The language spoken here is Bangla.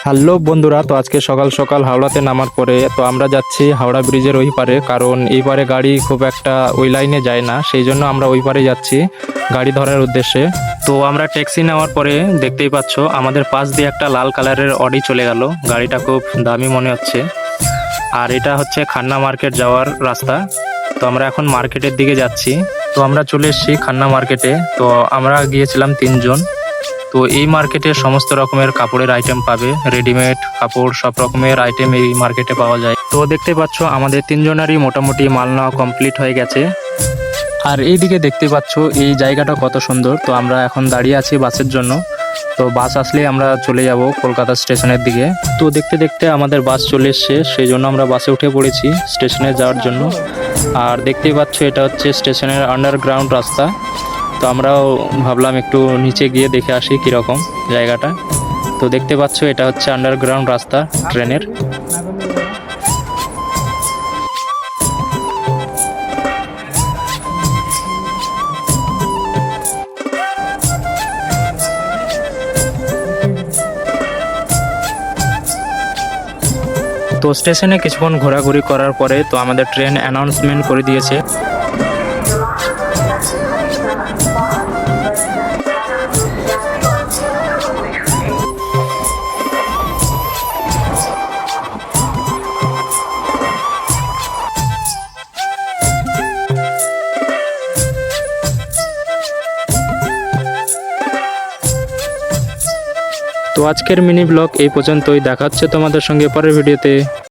হ্যালো বন্ধুরা, তো আজকে সকাল সকাল হাওড়াতে নামার পরে তো আমরা যাচ্ছি হাওড়া ব্রিজের ওই পারে, কারণ এই পারে গাড়ি খুব একটা ওই লাইনে যায় না, সেই জন্য আমরা ওই পারে যাচ্ছি গাড়ি ধরার উদ্দেশ্যে। তো আমরা ট্যাক্সি নেওয়ার পরে দেখতেই পাচ্ছ আমাদের পাশ দিয়ে একটা লাল কালারের অডি চলে গেল। গাড়িটা খুব দামি মনে হচ্ছে। আর এটা হচ্ছে খান্না মার্কেট যাওয়ার রাস্তা। তো আমরা এখন মার্কেটের দিকে যাচ্ছি। তো আমরা চলে এসেছি খান্না মার্কেটে। তো আমরা গিয়েছিলাম 3 জন। তো এই মার্কেটে সমস্ত রকমের কাপড়ের আইটেম পাবে, রেডিমেড কাপড় সব রকমের আইটেম এই মার্কেটে পাওয়া যায়। তো দেখতে পাচ্ছ আমাদের 3জনেরই মোটামুটি মাল নেওয়া কমপ্লিট হয়ে গেছে। আর এইদিকে দেখতে পাচ্ছ এই জায়গাটা কত সুন্দর। তো আমরা এখন দাঁড়িয়ে আছি বাসের জন্য। তো বাস আসলেই আমরা চলে যাব কলকাতা স্টেশনের দিকে। তো দেখতে দেখতে আমাদের বাস চলে এসছে, সেই জন্য আমরা বাসে উঠে পড়েছি স্টেশনে যাওয়ার জন্য। আর দেখতেই পাচ্ছ এটা হচ্ছে স্টেশনের আন্ডারগ্রাউন্ড রাস্তা। তো আমরাও ভাবলাম একটু নিচে গিয়ে দেখে আসি কীরকম জায়গাটা। তো দেখতে পাচ্ছ এটা হচ্ছে আন্ডারগ্রাউন্ড রাস্তা ট্রেনের। তো স্টেশনে কিছুক্ষণ ঘোরাঘুরি করার পরে তো আমাদের ট্রেন অ্যানাউন্সমেন্ট করে দিয়েছে। তো আজকের মিনি ব্লগ এই পর্যন্তই। দেখা হচ্ছে তোমাদের সঙ্গে পরের ভিডিওতে।